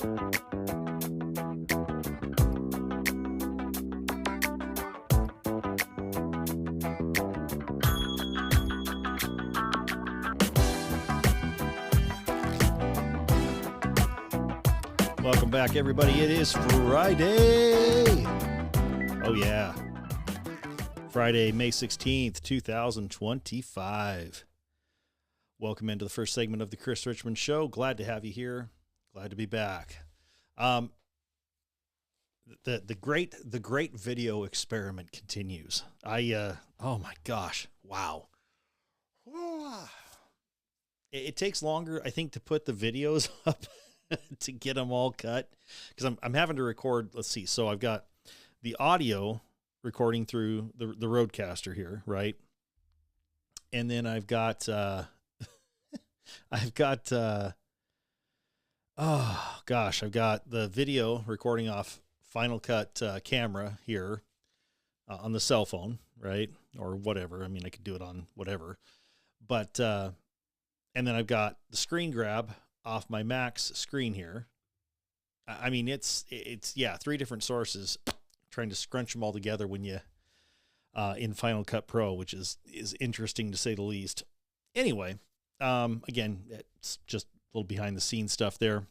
Welcome back, everybody. It is Friday. Oh, yeah. Friday, May 16th, 2025. Welcome into the first segment of the Chris Richman Show. Glad to have you here. Glad to be back. The great video experiment continues. Oh my gosh. Wow. It takes longer, I think, to put the videos up to get them all cut, because I'm having to record. Let's see. So I've got the audio recording through the Rodecaster here, right? And then I've got oh gosh, I've got the video recording off Final Cut camera here on the cell phone, right? Or whatever. I mean, I could do it on whatever, but and then I've got the screen grab off my Mac's screen here. I mean, it's yeah, 3 different sources, trying to scrunch them all together when you in Final Cut Pro, which is interesting to say the least. Anyway, again, it's just a little behind the scenes stuff there.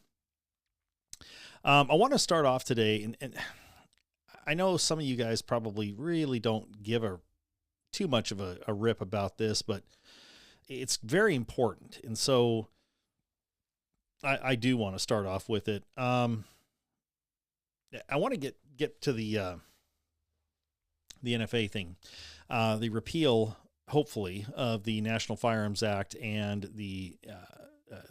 I want to start off today, and I know some of you guys probably really don't give too much of a rip about this, but it's very important, and so I do want to start off with it. I want to get to the NFA thing, the repeal, hopefully, of the National Firearms Act and the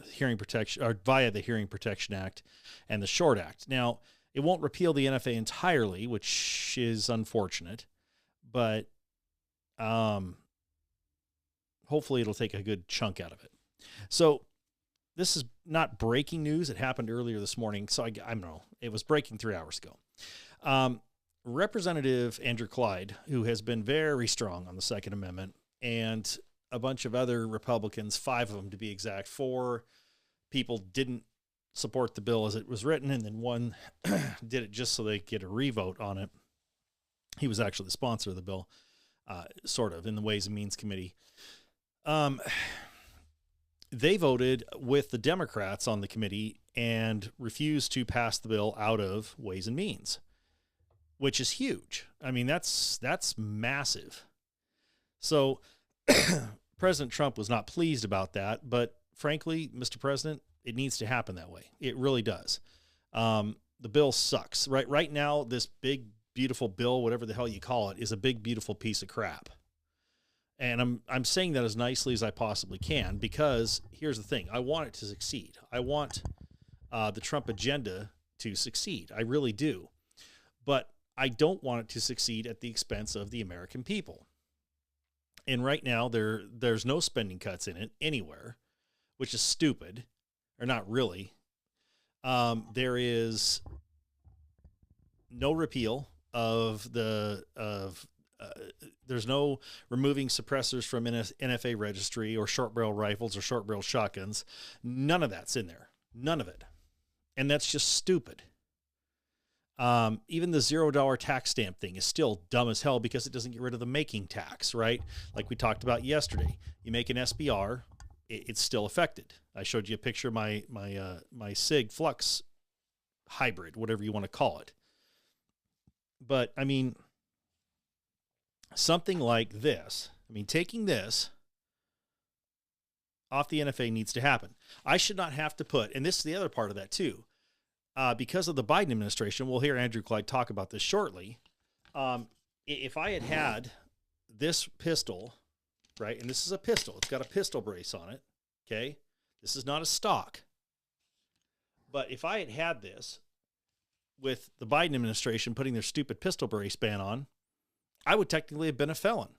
hearing protection, or via the Hearing Protection Act and the Short Act. Now, it won't repeal the NFA entirely, which is unfortunate, but hopefully it'll take a good chunk out of it. So this is not breaking news. It happened earlier this morning. So I don't know. It was breaking 3 hours ago. Representative Andrew Clyde, who has been very strong on the Second Amendment, and a bunch of other Republicans, 5 of them to be exact, 4 people didn't support the bill as it was written, and then 1 did it just so they could get a revote on it. He was actually the sponsor of the bill, sort of, in the Ways and Means Committee. They voted with the Democrats on the committee and refused to pass the bill out of Ways and Means, which is huge. I mean, that's massive. So President Trump was not pleased about that, but frankly, Mr. President, it needs to happen that way. It really does. The bill sucks. Right now, this big, beautiful bill, whatever the hell you call it, is a big, beautiful piece of crap. And I'm saying that as nicely as I possibly can, because here's the thing. I want it to succeed. I want the Trump agenda to succeed. I really do. But I don't want it to succeed at the expense of the American people. And right now, there's no spending cuts in it anywhere, which is stupid, or not really. There is no repeal of there's no removing suppressors from NFA registry or short barrel rifles or short barrel shotguns. None of that's in there. None of it. And that's just stupid. Even the $0 tax stamp thing is still dumb as hell because it doesn't get rid of the making tax, right? Like we talked about yesterday. You make an SBR, it's still affected. I showed you a picture of my SIG Flux hybrid, whatever you want to call it. But I mean, something like this, taking this off the NFA needs to happen. I should not have to put, and this is the other part of that too, because of the Biden administration, we'll hear Andrew Clyde talk about this shortly. If I had this pistol, right, and this is a pistol, it's got a pistol brace on it, okay? This is not a stock. But if I had this with the Biden administration putting their stupid pistol brace ban on, I would technically have been a felon,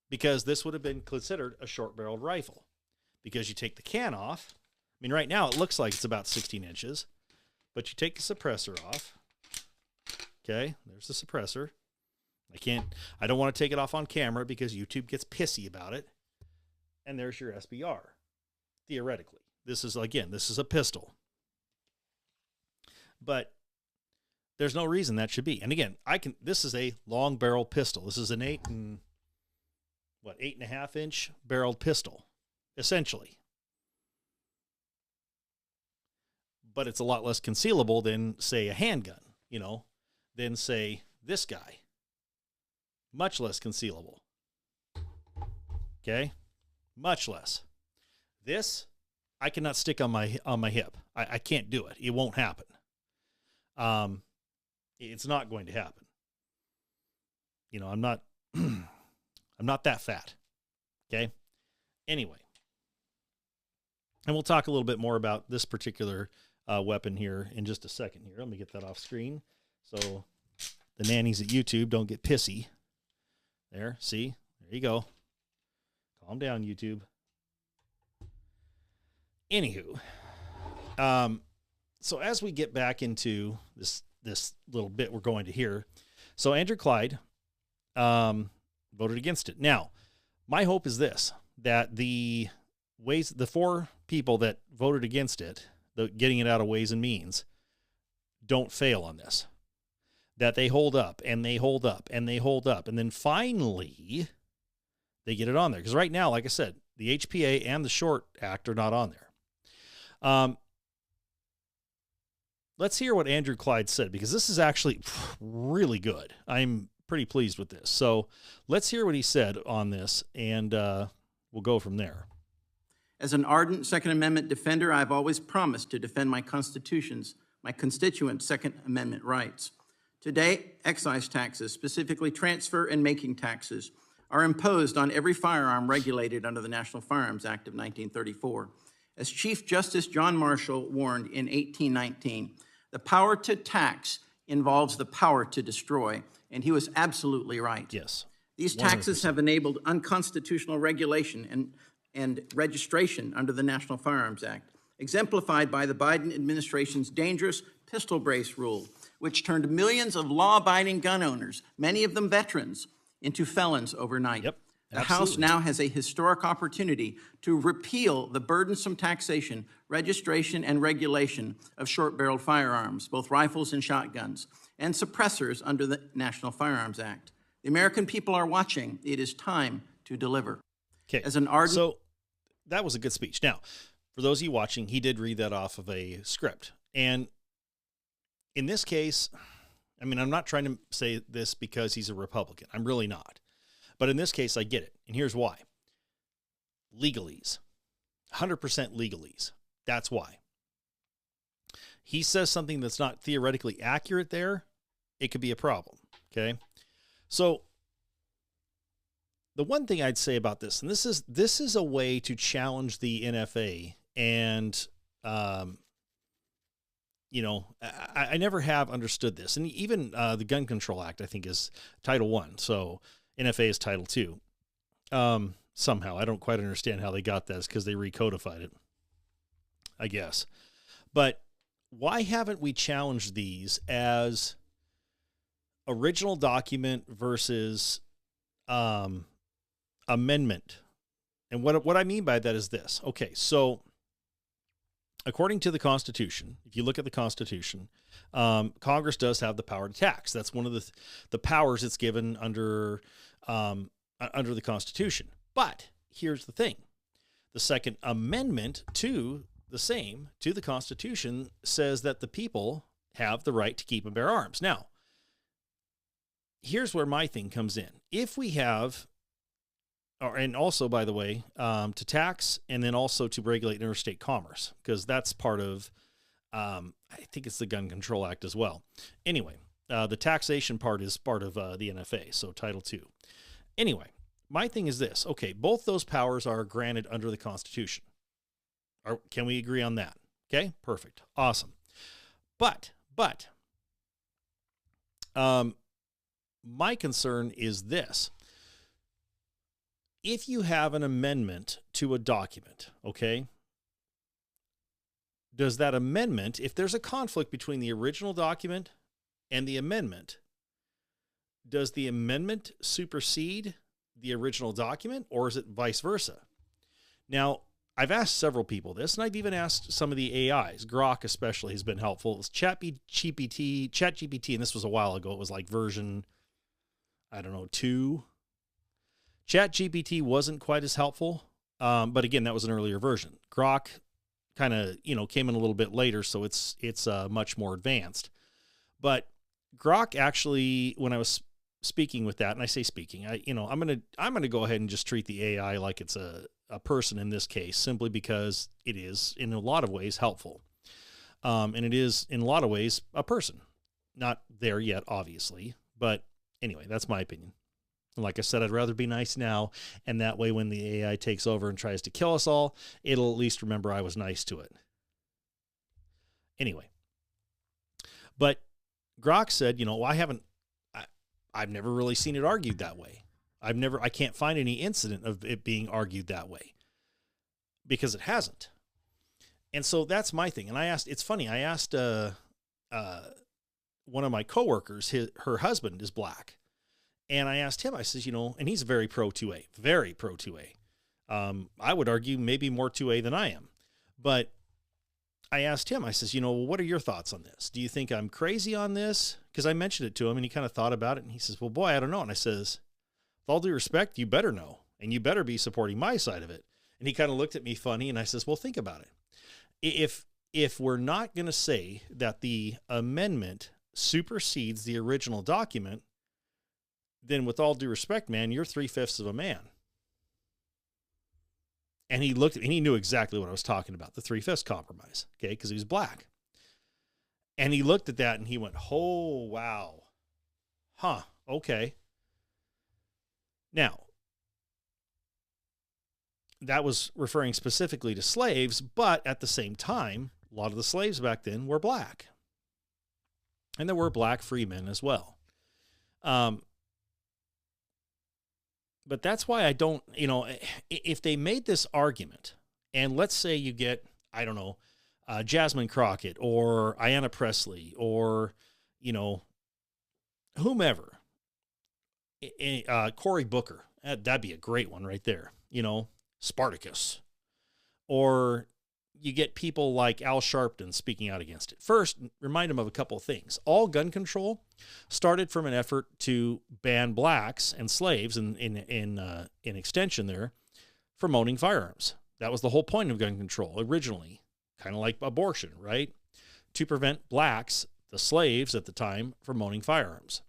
because this would have been considered a short-barreled rifle, because you take the can off. Right now it looks like it's about 16 inches, but you take the suppressor off. Okay, there's the suppressor. I don't want to take it off on camera because YouTube gets pissy about it. And there's your SBR, theoretically. This is a pistol. But there's no reason that should be. And again, this is a long barrel pistol. This is an 8.5 inch barreled pistol, essentially. But it's a lot less concealable than, say, a handgun, than, say, this guy. Much less concealable. Okay? Much less. This, I cannot stick on my hip. I can't do it. It won't happen. It's not going to happen. I'm not I'm not that fat. Okay? Anyway. And we'll talk a little bit more about this particular weapon here in just a second here. Let me get that off screen so the nannies at YouTube don't get pissy. There, see? There you go. Calm down, YouTube. Anywho, so as we get back into this little bit we're going to hear, so Andrew Clyde voted against it. Now, my hope is this, that the 4 people that voted against it, getting it out of Ways and Means, don't fail on this. That they hold up, and they hold up, and they hold up, and then finally they get it on there. Because right now, like I said, the HPA and the Short Act are not on there. Let's hear what Andrew Clyde said, because this is actually really good. I'm pretty pleased with this. So let's hear what he said on this, and we'll go from there. As an ardent Second Amendment defender, I've always promised to defend my constitutions, my constituents' Second Amendment rights. Today, excise taxes, specifically transfer and making taxes, are imposed on every firearm regulated under the National Firearms Act of 1934. As Chief Justice John Marshall warned in 1819, the power to tax involves the power to destroy, and he was absolutely right. Yes. These taxes 100%. have enabled unconstitutional regulation and registration under the National Firearms Act, exemplified by the Biden administration's dangerous pistol brace rule, which turned millions of law-abiding gun owners, many of them veterans, into felons overnight. Yep. The Absolutely. House now has a historic opportunity to repeal the burdensome taxation, registration, and regulation of short-barreled firearms, both rifles and shotguns, and suppressors under the National Firearms Act. The American people are watching. It is time to deliver. Okay. As an ardent... So that was a good speech. Now, for those of you watching, he did read that off of a script. And in this case, I mean, I'm not trying to say this because he's a Republican. I'm really not. But in this case, I get it. And here's why. Legalese. 100% legalese. That's why. He says something that's not theoretically accurate there, it could be a problem. Okay? So the one thing I'd say about this, and this is a way to challenge the NFA, and I never have understood this. And even the Gun Control Act, I think, is Title I. So NFA is Title II. Somehow. I don't quite understand how they got that. It's because they recodified it, I guess. But why haven't we challenged these as original document versus amendment? And what I mean by that is this. Okay, so according to the Constitution, if you look at the Constitution, Congress does have the power to tax. That's one of the powers it's given under the Constitution. But here's the thing. The Second Amendment to the Constitution says that the people have the right to keep and bear arms. Now, here's where my thing comes in. If we have, and also, by the way, to tax and then also to regulate interstate commerce, because that's part of, I think it's the Gun Control Act as well. Anyway, the taxation part is part of the NFA, so Title II. Anyway, my thing is this. Okay, both those powers are granted under the Constitution. Can we agree on that? Okay, perfect. Awesome. But my concern is this. If you have an amendment to a document, okay, does that amendment, if there's a conflict between the original document and the amendment, does the amendment supersede the original document, or is it vice versa? Now, I've asked several people this, and I've even asked some of the AIs. Grok especially has been helpful. It was ChatGPT, and this was a while ago. It was like version, I don't know, 2. ChatGPT wasn't quite as helpful, but again, that was an earlier version. Grok kind of, came in a little bit later, so it's much more advanced. But Grok actually, when I was speaking with that, and I say speaking, I'm gonna go ahead and just treat the AI like it's a person in this case, simply because it is in a lot of ways helpful. And it is in a lot of ways a person. Not there yet, obviously, but anyway, that's my opinion. And like I said, I'd rather be nice now, and that way when the AI takes over and tries to kill us all, it'll at least remember I was nice to it. Anyway, but Grok said, I've never really seen it argued that way. I can't find any incident of it being argued that way, because it hasn't. And so that's my thing. And it's funny, I asked one of my coworkers, her husband is black. And I asked him, I says, and he's very pro 2A, very pro 2A. I would argue maybe more 2A than I am. But I asked him, I says, what are your thoughts on this? Do you think I'm crazy on this? Because I mentioned it to him, and he kind of thought about it, and he says, well, boy, I don't know. And I says, with all due respect, you better know, and you better be supporting my side of it. And he kind of looked at me funny, and I says, well, think about it. If we're not going to say that the amendment supersedes the original document, then with all due respect, man, you're 3/5 of a man. And he looked at me, and he knew exactly what I was talking about, the 3/5 compromise, okay, because he was black. And he looked at that, and he went, oh, wow. Huh, okay. Now, that was referring specifically to slaves, but at the same time, a lot of the slaves back then were black. And there were black freemen as well. But that's why I don't, if they made this argument, and let's say you get, I don't know, Jasmine Crockett or Ayanna Pressley or, whomever, Cory Booker, that'd be a great one right there, Spartacus. Or you get people like Al Sharpton speaking out against it. First, remind them of a couple of things. All gun control started from an effort to ban blacks and slaves in extension there from owning firearms. That was the whole point of gun control originally, kind of like abortion, right? To prevent blacks, the slaves at the time, from owning firearms.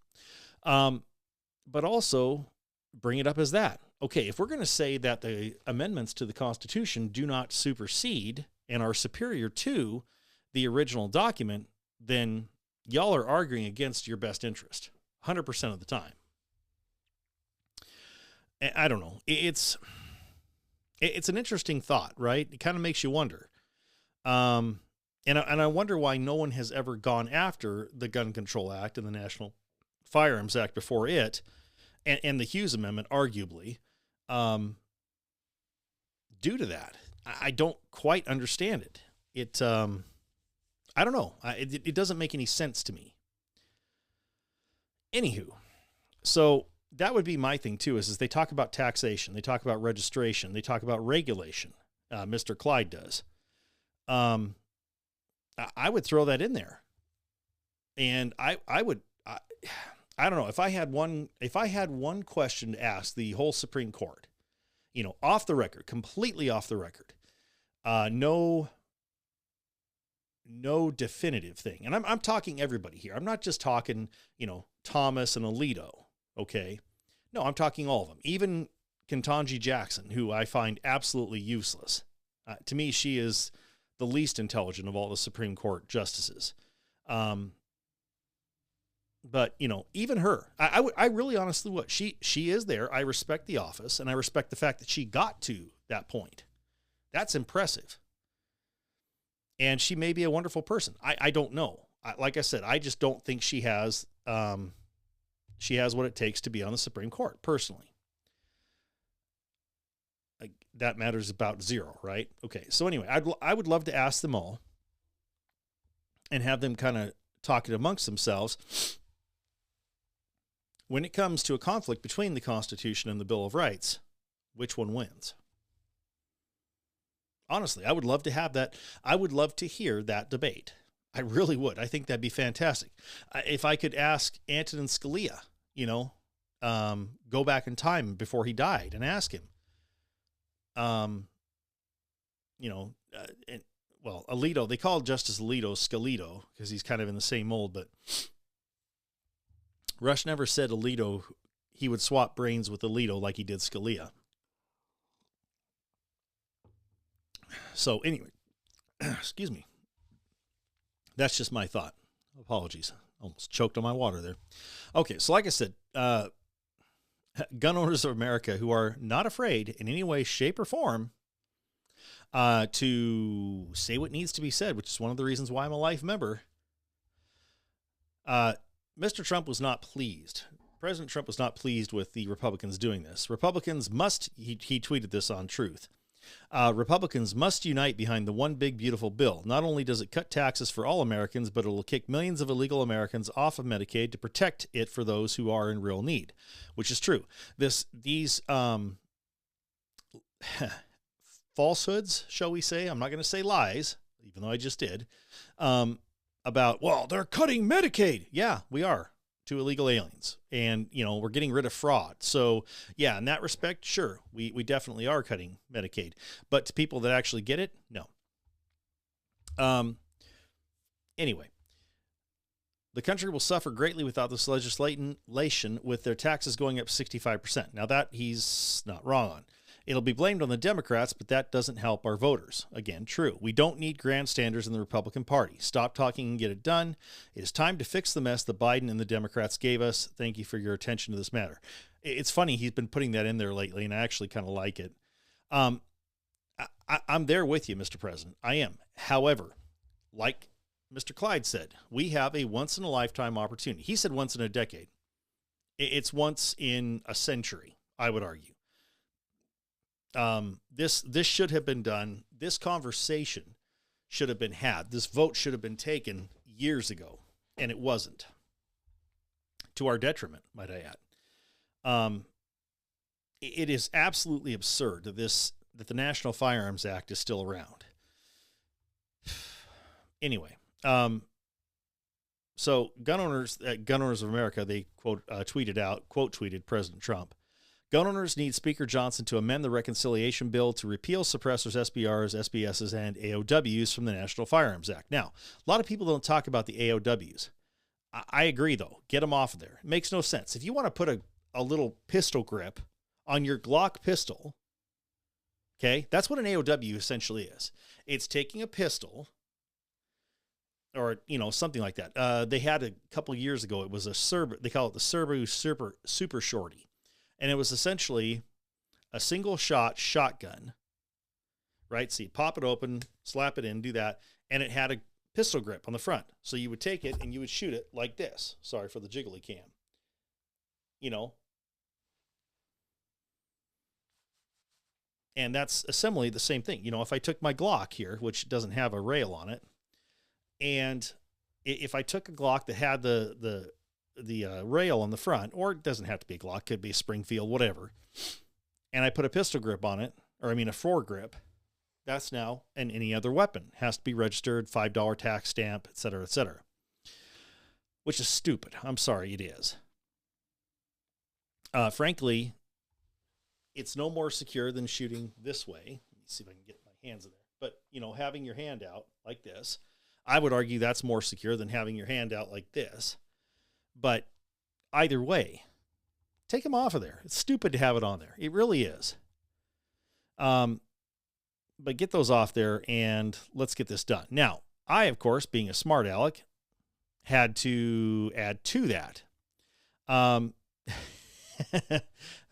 But also bring it up as that. Okay, if we're going to say that the amendments to the Constitution do not supersede and are superior to the original document, then y'all are arguing against your best interest 100% of the time. I don't know. It's an interesting thought, right? It kind of makes you wonder. And I wonder why no one has ever gone after the Gun Control Act and the National Firearms Act before it, and the Hughes Amendment, arguably, due to that. I don't quite understand it. I don't know. It doesn't make any sense to me. Anywho, so that would be my thing too, is they talk about taxation, they talk about registration, they talk about regulation. Mr. Clyde does. I would throw that in there. And I don't know, if I had one question to ask the whole Supreme Court, off the record, completely off the record, no definitive thing. And I'm talking everybody here. I'm not just talking, Thomas and Alito. Okay. No, I'm talking all of them. Even Ketanji Jackson, who I find absolutely useless. To me, she is the least intelligent of all the Supreme Court justices. But, even her, I really honestly would. She is there. I respect the office, and I respect the fact that she got to that point. That's impressive. And she may be a wonderful person. I don't know. Like I said, I just don't think she has what it takes to be on the Supreme Court, personally. That matters about zero, right? Okay, so anyway, I would love to ask them all and have them kind of talk it amongst themselves. When it comes to a conflict between the Constitution and the Bill of Rights, which one wins? Honestly, I would love to have that. I would love to hear that debate. I really would. I think that'd be fantastic. If I could ask Antonin Scalia, go back in time before he died and ask him, Alito, they call Justice Alito Scalito because he's kind of in the same mold, but Rush never said Alito, he would swap brains with Alito like he did Scalia. So anyway, excuse me. That's just my thought. Apologies. Almost choked on my water there. Okay, so like I said, gun owners of America who are not afraid in any way, shape, or form to say what needs to be said, which is one of the reasons why I'm a life member. Mr. Trump was not pleased. President Trump was not pleased with the Republicans doing this. Republicans must, he tweeted this on Truth. Republicans must unite behind the one big beautiful bill. Not only does it cut taxes for all Americans, but it will kick millions of illegal Americans off of Medicaid to protect it for those who are in real need, which is true. These falsehoods, shall we say, I'm not going to say lies, even though I just did, about, well, they're cutting Medicaid. Yeah, we are, to illegal aliens. And, we're getting rid of fraud. So, yeah, in that respect, sure, we definitely are cutting Medicaid. But to people that actually get it, no. Anyway, the country will suffer greatly without this legislation, with their taxes going up 65%. Now, that he's not wrong on. It'll be blamed on the Democrats, but that doesn't help our voters. Again, true. We don't need grandstanders in the Republican Party. Stop talking and get it done. It is time to fix the mess that Biden and the Democrats gave us. Thank you for your attention to this matter. It's funny. He's been putting that in there lately, and I actually kind of like it. I'm there with you, Mr. President. I am. However, like Mr. Clyde said, we have a once-in-a-lifetime opportunity. He said once in a decade. It's once in a century, I would argue. This should have been done. This conversation should have been had. This vote should have been taken years ago, and it wasn't. To our detriment, might I add. It is absolutely absurd that the National Firearms Act is still around. Anyway, so gun owners of America, they tweeted President Trump. Gun owners need Speaker Johnson to amend the reconciliation bill to repeal suppressors, SBRs, SBSs, and AOWs from the National Firearms Act. Now, a lot of people don't talk about the AOWs. I agree, though. Get them off of there. It makes no sense. If you want to put a little pistol grip on your Glock pistol, okay, that's what an AOW essentially is. It's taking a pistol or, something like that. They had a couple years ago, it was they call it the Serbu Super Shorty. And it was essentially a single shot shotgun, right? So you pop it open, slap it in, do that. And it had a pistol grip on the front. So you would take it and you would shoot it like this. Sorry for the jiggly cam. And that's essentially the same thing. If I took my Glock here, which doesn't have a rail on it, and if I took a Glock that had the rail on the front, or it doesn't have to be a Glock, could be a Springfield, whatever, and I put a pistol grip on it, a foregrip, that's now, and any other weapon has to be registered, $5 tax stamp, et cetera, which is stupid. I'm sorry, it is. Frankly, it's no more secure than shooting this way. Let me see if I can get my hands in there. But, having your hand out like this, I would argue that's more secure than having your hand out like this. But either way, take them off of there. It's stupid to have it on there. It really is. But get those off there and let's get this done. Now, I, of course, being a smart aleck, had to add to that.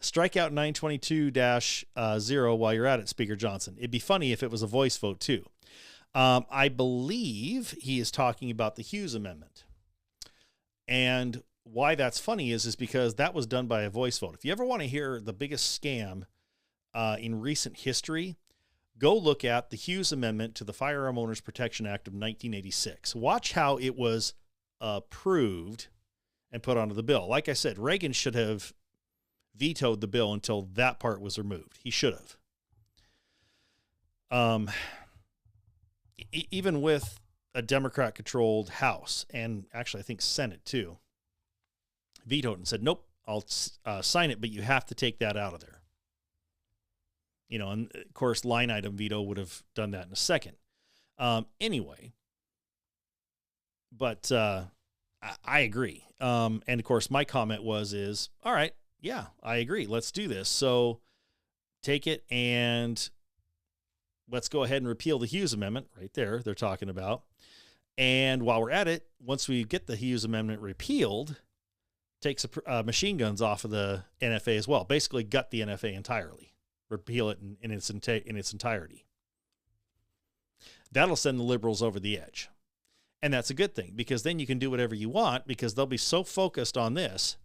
Strikeout 922-0 while you're at it, Speaker Johnson. It'd be funny if it was a voice vote, too. I believe he is talking about the Hughes Amendment. And why that's funny is because that was done by a voice vote. If you ever want to hear the biggest scam in recent history, go look at the Hughes Amendment to the Firearm Owners Protection Act of 1986. Watch how it was approved and put onto the bill. Like I said, Reagan should have vetoed the bill until that part was removed. He should have. Even with a Democrat-controlled House, and actually I think Senate too, vetoed and said, nope, I'll sign it, but you have to take that out of there. And of course, line item veto would have done that in a second. Anyway, but I agree. And of course, my comment is, all right, yeah, I agree. Let's do this. So take it and let's go ahead and repeal the Hughes Amendment right there. They're talking about. And while we're at it, once we get the Hughes Amendment repealed, takes machine guns off of the NFA as well. Basically gut the NFA entirely. Repeal it in its entirety. That'll send the liberals over the edge. And that's a good thing, because then you can do whatever you want, because they'll be so focused on this,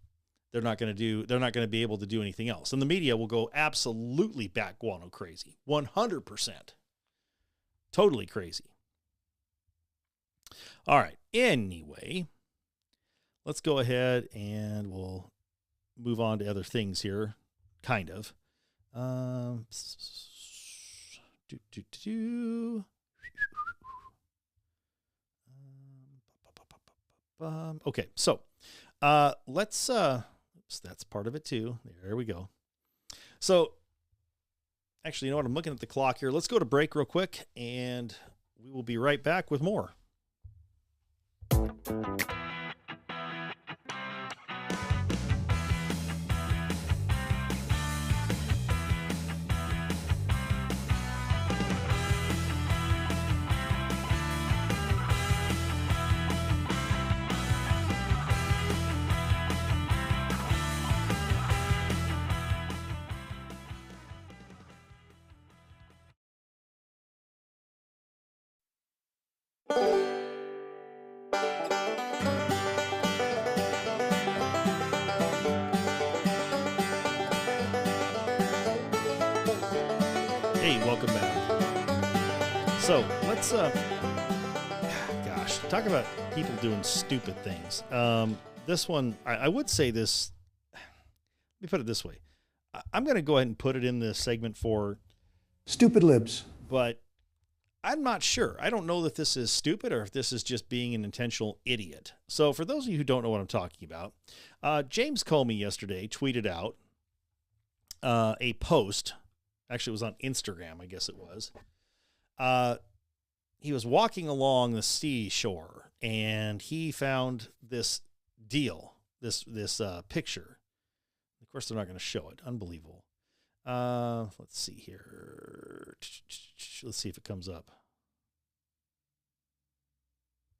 they're not going to be able to do anything else. And the media will go absolutely bat guano crazy. 100%. Totally crazy. All right. Anyway, let's go ahead and we'll move on to other things here. Kind of. Okay, so let's that's part of it too. There we go. So actually, you know what? I'm looking at the clock here. Let's go to break real quick, and we will be right back with more. Hey, welcome back. So let's, talk about people doing stupid things. This one, I would say this, let me put it this way. I'm going to go ahead and put it in the segment for stupid libs, but I'm not sure. I don't know that this is stupid or if this is just being an intentional idiot. So for those of you who don't know what I'm talking about, James Comey yesterday tweeted out a post. Actually, it was on Instagram, I guess it was. He was walking along the seashore, and he found this deal, this picture. Of course, they're not going to show it. Unbelievable. Let's see here. Let's see if it comes up.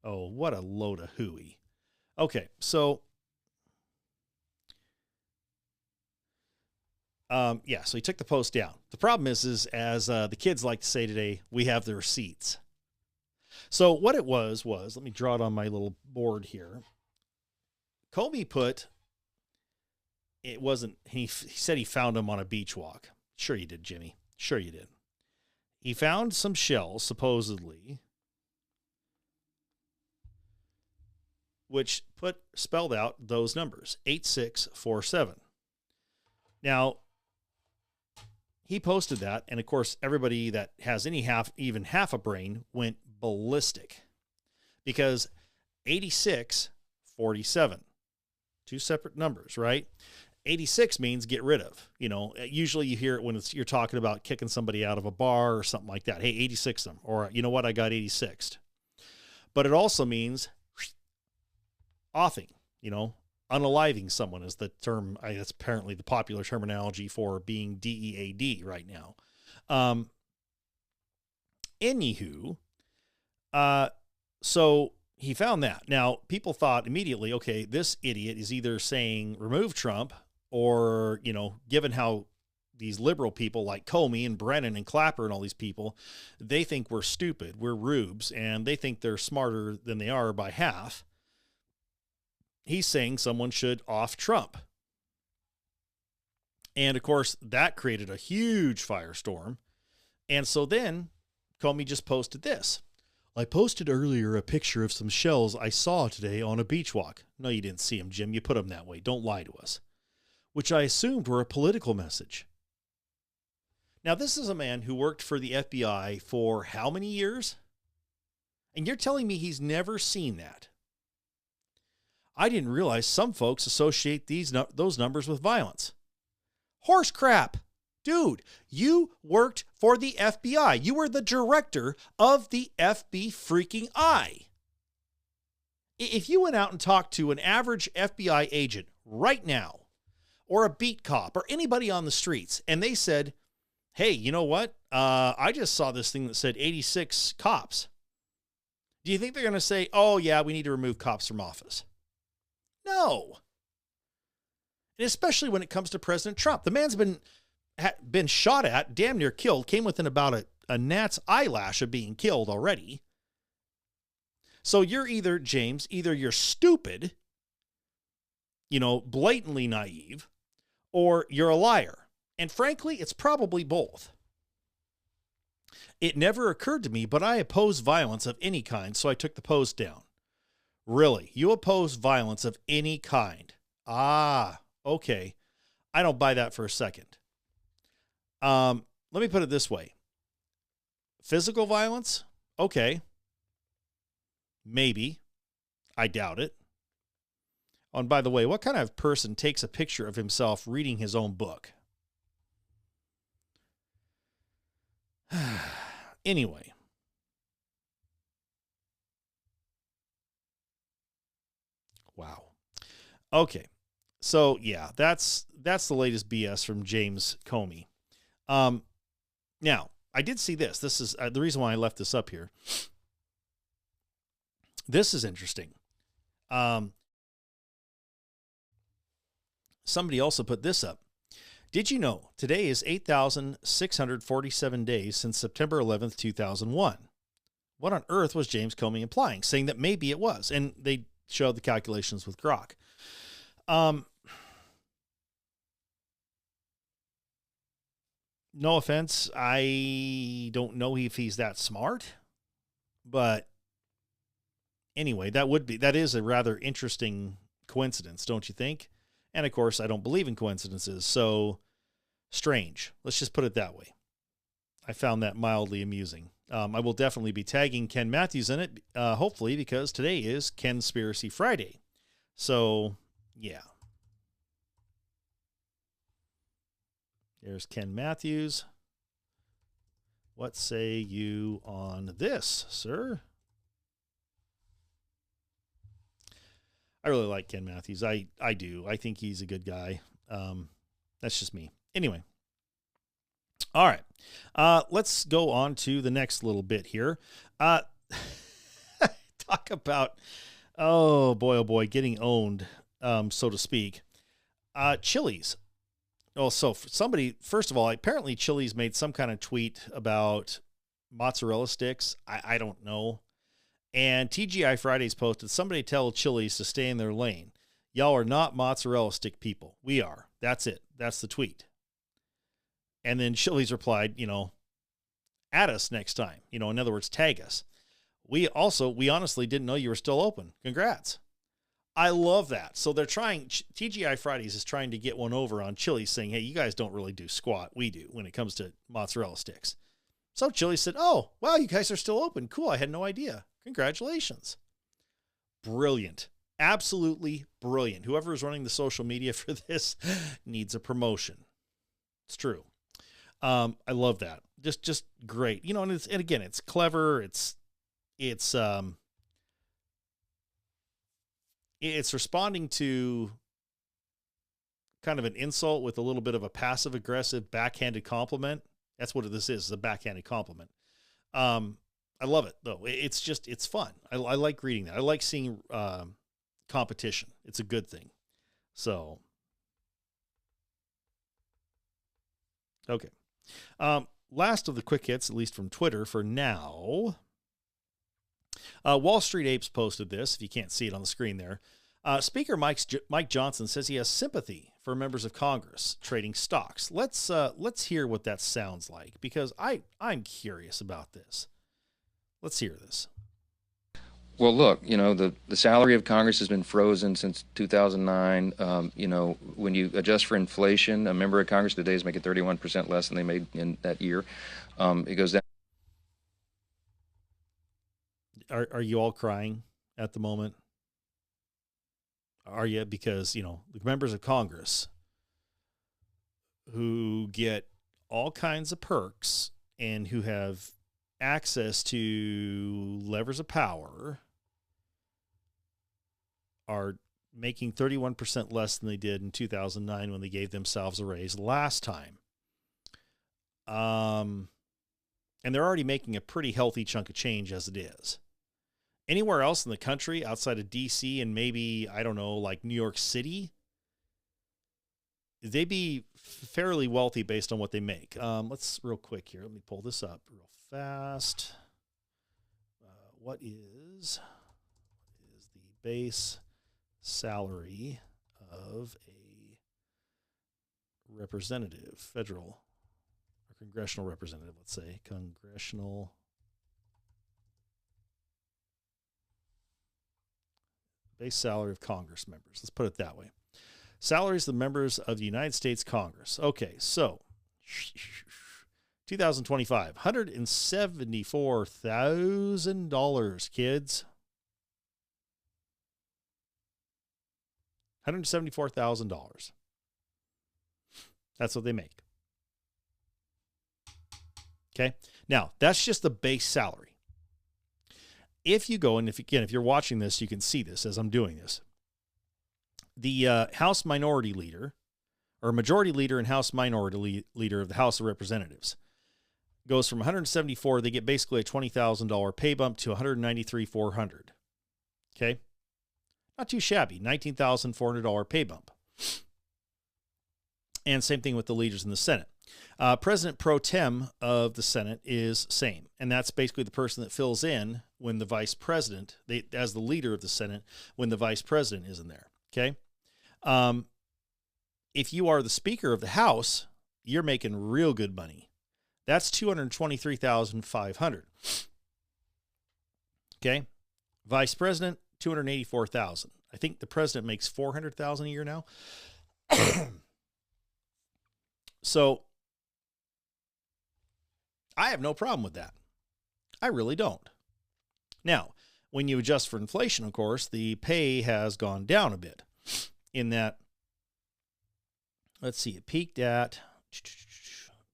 Oh, what a load of hooey. Okay, so so he took the post down. The problem is as the kids like to say today, we have the receipts. So what it was, let me draw it on my little board here. Comey he said he found them on a beach walk. Sure you did, Jimmy. Sure you did. He found some shells, supposedly, which spelled out those numbers, 8647. Now, he posted that, and of course, everybody that has even half a brain went ballistic, because 8647, two separate numbers, right? 86 means get rid of. Usually you hear it when you're talking about kicking somebody out of a bar or something like that. Hey, 86 them, or you know what, I got 86'd. But it also means offing, unaliving someone is the term. That's apparently the popular terminology for being DEAD right now. Anywho, so he found that. Now, people thought immediately, okay, this idiot is either saying remove Trump, or, given how these liberal people like Comey and Brennan and Clapper and all these people, they think we're stupid, we're rubes, and they think they're smarter than they are by half. He's saying someone should off Trump. And of course, that created a huge firestorm. And so then Comey just posted this. I posted earlier a picture of some shells I saw today on a beach walk. No, you didn't see them, Jim. You put them that way. Don't lie to us. Which I assumed were a political message. Now, this is a man who worked for the FBI for how many years? And you're telling me he's never seen that? I didn't realize some folks associate those numbers with violence. Horse crap. Dude, you worked for the FBI. You were the director of the FBI freaking I. If you went out and talked to an average FBI agent right now, or a beat cop, or anybody on the streets, and they said, hey, you know what? I just saw this thing that said 86 cops. Do you think they're going to say, oh, yeah, we need to remove cops from office? No. And especially when it comes to President Trump. The man's been shot at, damn near killed, came within about a gnat's eyelash of being killed already. So you're either, James, either you're stupid, blatantly naive, or you're a liar. And frankly, it's probably both. It never occurred to me, but I oppose violence of any kind, so I took the post down. Really? You oppose violence of any kind? Ah, okay. I don't buy that for a second. Let me put it this way. Physical violence? Okay. Maybe. I doubt it. Oh, and by the way, what kind of person takes a picture of himself reading his own book? Anyway. Wow. Okay. So, yeah, that's the latest BS from James Comey. Now, I did see this. This is the reason why I left this up here. This is interesting. Somebody also put this up. Did you know today is 8,647 days since September 11th, 2001? What on earth was James Comey implying? Saying that maybe it was. And they showed the calculations with Grok. No offense. I don't know if he's that smart. But anyway, that is a rather interesting coincidence, don't you think? And of course, I don't believe in coincidences, so strange. Let's just put it that way. I found that mildly amusing. I will definitely be tagging Ken Matthews in it, hopefully, because today is Conspiracy Friday. So, yeah. There's Ken Matthews. What say you on this, sir? I really like Ken Matthews. I do. I think he's a good guy. That's just me. Anyway. All right. Let's go on to the next little bit here. Talk about, oh boy, getting owned, so to speak. Chili's. Oh, so somebody, first of all, apparently Chili's made some kind of tweet about mozzarella sticks. I don't know. And TGI Fridays posted, somebody tell Chili's to stay in their lane. Y'all are not mozzarella stick people. We are. That's it. That's the tweet. And then Chili's replied, add us next time. In other words, tag us. We honestly didn't know you were still open. Congrats. I love that. So they're trying, TGI Fridays is trying to get one over on Chili's saying, hey, you guys don't really do squat. We do when it comes to mozzarella sticks. So Chili's said, oh, wow, you guys are still open. Cool. I had no idea. Congratulations. Brilliant. Absolutely brilliant. Whoever is running the social media for this needs a promotion. It's true. I love that. Just great. And again, it's clever. It's responding to kind of an insult with a little bit of a passive aggressive backhanded compliment. That's what this is, a backhanded compliment. I love it though. It's fun. I like reading that. I like seeing competition. It's a good thing. So, okay. Last of the quick hits, at least from Twitter for now. Wall Street Apes posted this, if you can't see it on the screen there. Speaker Mike Johnson says he has sympathy for members of Congress trading stocks. Let's hear what that sounds like, because I'm curious about this. Let's hear this. Well, look, the salary of Congress has been frozen since 2009. When you adjust for inflation, a member of Congress today is making 31% less than they made in that year. It goes down. Are you all crying at the moment? Are you? Because, the members of Congress who get all kinds of perks and who have access to levers of power are making 31% less than they did in 2009 when they gave themselves a raise last time. And they're already making a pretty healthy chunk of change as it is. Anywhere else in the country outside of DC and maybe, I don't know, like New York City, they'd be fairly wealthy based on what they make. Let's real quick here. Let me pull this up real fast. What is the base salary of a representative, federal or congressional representative? Let's say congressional base salary of Congress members. Let's put it that way. Salaries of the members of the United States Congress. Okay, so 2025, $174,000, kids. $174,000. That's what they make. Okay, now that's just the base salary. If you go, and if you're watching this, you can see this as I'm doing this. The House Minority Leader, or Majority Leader and House Minority Leader of the House of Representatives, goes from 174. They get basically a $20,000 pay bump to $193,400. Okay, not too shabby. $19,400 pay bump. And same thing with the leaders in the Senate. President pro tem of the Senate is same, and that's basically the person that fills in when the vice president, as the leader of the Senate, when the vice president isn't there. Okay. If you are the Speaker of the House, you're making real good money. That's $223,500. Okay. Vice President, $284,000. I think the president makes $400,000 a year now. So I have no problem with that. I really don't. Now, when you adjust for inflation, of course, the pay has gone down a bit in that, let's see, it peaked at,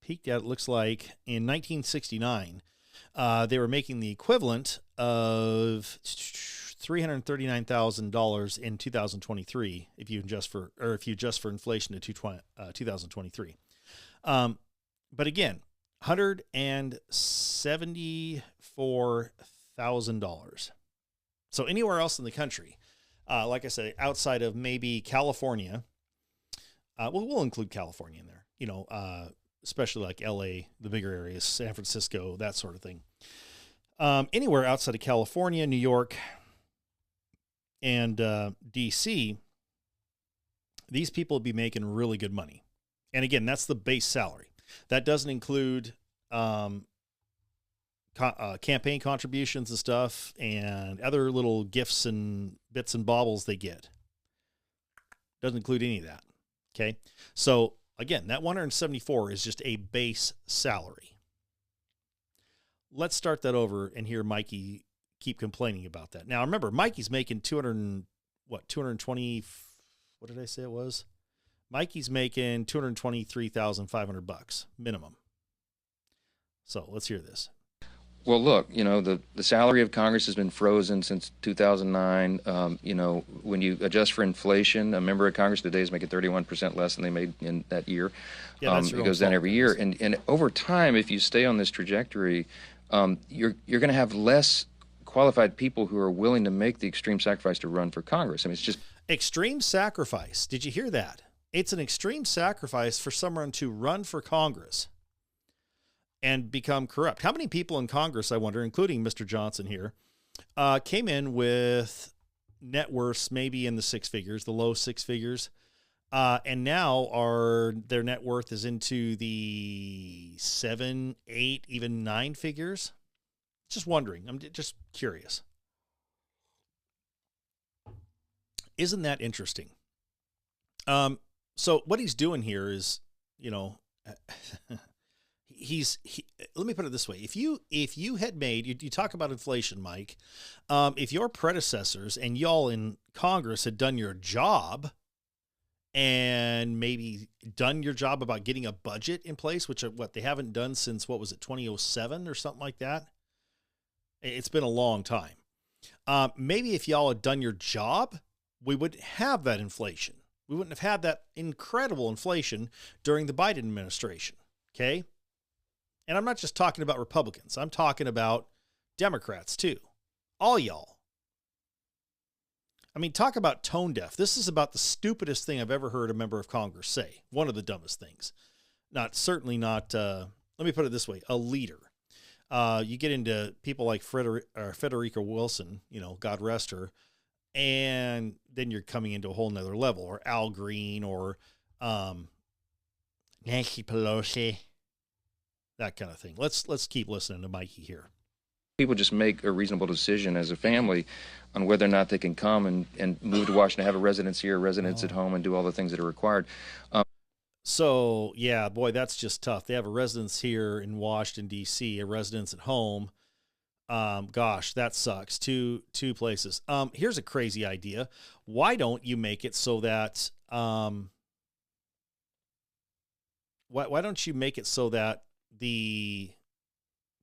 it looks like in 1969, they were making the equivalent of $339,000 in 2023, if you adjust for inflation to 2023. But again, $174,000. So anywhere else in the country, like I said, outside of maybe California, we'll include California in there, especially like LA, the bigger areas, San Francisco, that sort of thing. Anywhere outside of California, New York, and DC, these people will be making really good money. And again, that's the base salary. That doesn't include campaign contributions and stuff and other little gifts and bits and baubles they get. Doesn't include any of that. Okay. So again, that 174 is just a base salary. Let's start that over and hear Mikey keep complaining about that. Now remember, Mikey's making 220, what did I say it was? Mikey's making $223,500 minimum. So let's hear this. Well, look, the salary of Congress has been frozen since 2009. When you adjust for inflation, a member of Congress today is making 31% less than they made in that year. Yeah, it goes down every year. And over time, if you stay on this trajectory, you're going to have less qualified people who are willing to make the extreme sacrifice to run for Congress. I mean, it's just extreme sacrifice. Did you hear that? It's an extreme sacrifice for someone to run for Congress and become corrupt. How many people in Congress, I wonder, including Mr. Johnson here, came in with net worths maybe in the six figures, the low six figures, and now their net worth is into the 7, 8, even 9 figures? Just wondering. I'm just curious. Isn't that interesting? So what he's doing here is, you know, let me put it this way. If you had made, you talk about inflation, Mike, if your predecessors and y'all in Congress had done your job and maybe done your job about getting a budget in place, which what they haven't done since, what was it, 2007 or something like that? It's been a long time. Maybe if y'all had done your job, we wouldn't have that inflation. We wouldn't have had that incredible inflation during the Biden administration. Okay. And I'm not just talking about Republicans. I'm talking about Democrats too. All y'all. I mean, talk about tone deaf. This is about the stupidest thing I've ever heard a member of Congress say. One of the dumbest things. Certainly not, let me put it this way, a leader. You get into people like Federica Wilson, you know, God rest her, and then you're coming into a whole nother level, or Al Green, or Nancy Pelosi, that kind of thing. Let's keep listening to Mikey here. People just make a reasonable decision as a family on whether or not they can come and move to Washington, have a residence here, a residence at home, and do all the things that are required. So, yeah, boy, that's just tough. They have a residence here in Washington, D.C., a residence at home. Gosh, that sucks. Two places. Here's a crazy idea. Why don't you make it so that why don't you make it so that the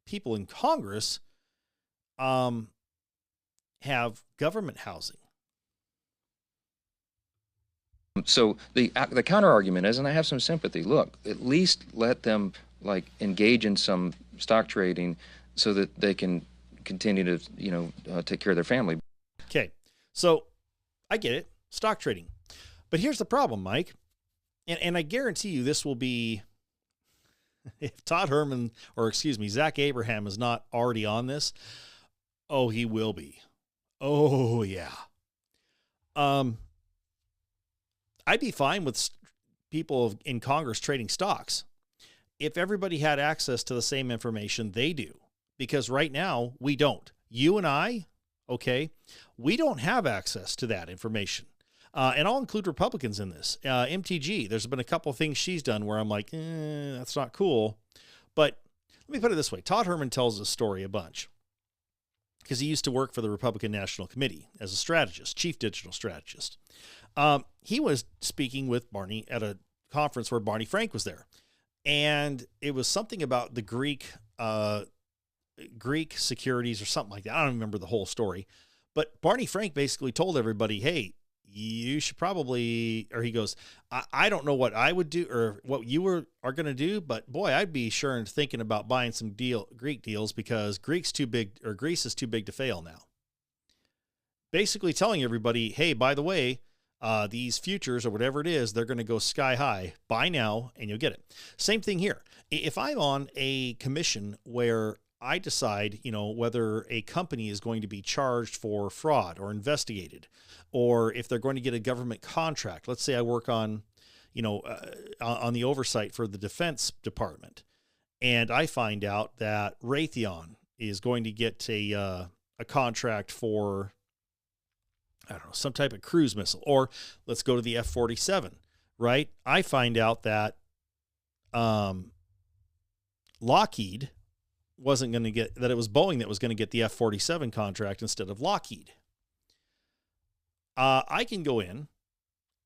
people in Congress have government housing? So the counter argument is, and I have some sympathy, look, at least let them like engage in some stock trading so that they can continue to, take care of their family. Okay. So I get it. Stock trading. But here's the problem, Mike. And I guarantee you this will be, if Zach Abraham is not already on this, oh, he will be. Oh, yeah. I'd be fine with people in Congress trading stocks if everybody had access to the same information they do, because right now we don't. You and I, okay, we don't have access to that information. And I'll include Republicans in this. MTG, there's been a couple of things she's done where I'm like, that's not cool. But let me put it this way. Todd Herman tells this story a bunch because he used to work for the Republican National Committee as a strategist, chief digital strategist. He was speaking with Barney at a conference where Barney Frank was there. And it was something about the Greek securities or something like that. I don't remember the whole story. But Barney Frank basically told everybody, hey, you should probably, or he goes, I don't know what I would do or what you are going to do, but boy, I'd be sure and thinking about buying some Greek deals because Greece is too big to fail now. Basically telling everybody, hey, by the way, these futures or whatever it is, they're going to go sky high. Buy now and you'll get it. Same thing here. If I'm on a commission where I decide, whether a company is going to be charged for fraud or investigated, or if they're going to get a government contract. Let's say I work on, on the oversight for the Defense Department, and I find out that Raytheon is going to get a contract for, I don't know, some type of cruise missile, or let's go to the F-47, right? I find out that Lockheed wasn't going to get, that it was Boeing that was going to get the F-47 contract instead of Lockheed. I can go in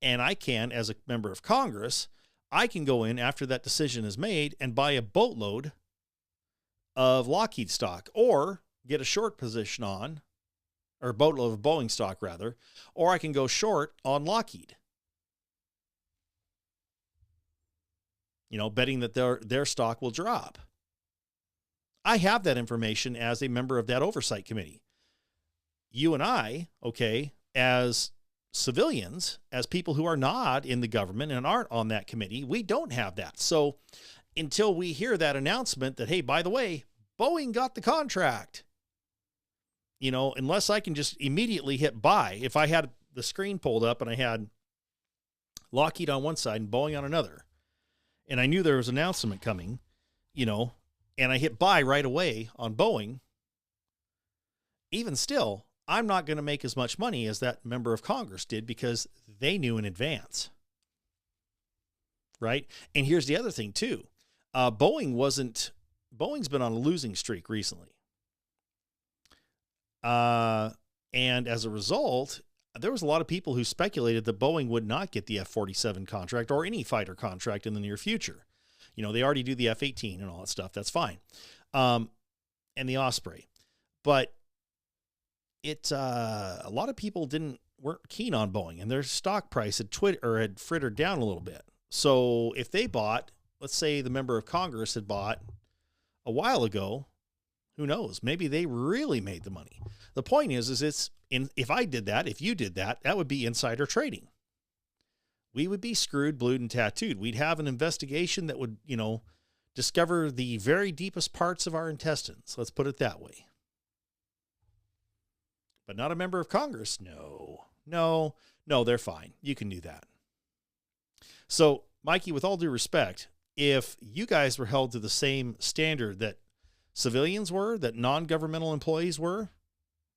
and I can, as a member of Congress, I can go in after that decision is made and buy a boatload of Lockheed stock, or get a short position on, or a boatload of Boeing stock rather, or I can go short on Lockheed. Betting that their stock will drop. I have that information as a member of that oversight committee. You and I, okay, as civilians, as people who are not in the government and aren't on that committee, we don't have that. So until we hear that announcement that, hey, by the way, Boeing got the contract, unless I can just immediately hit buy, if I had the screen pulled up and I had Lockheed on one side and Boeing on another, and I knew there was an announcement coming, and I hit buy right away on Boeing, even still, I'm not going to make as much money as that member of Congress did because they knew in advance. Right? And here's the other thing too. Boeing's been on a losing streak recently. And as a result, there was a lot of people who speculated that Boeing would not get the F-47 contract or any fighter contract in the near future. You know, they already do the F-18 and all that stuff. That's fine. And the Osprey. But a lot of people weren't keen on Boeing, and their stock price had frittered down a little bit. So if they bought, let's say the member of Congress had bought a while ago, who knows? Maybe they really made the money. The point is if I did that, if you did that, that would be insider trading. We would be screwed, blued, and tattooed. We'd have an investigation that would, discover the very deepest parts of our intestines. Let's put it that way. But not a member of Congress. No, they're fine. You can do that. So, Mikey, with all due respect, if you guys were held to the same standard that civilians were, that non-governmental employees were,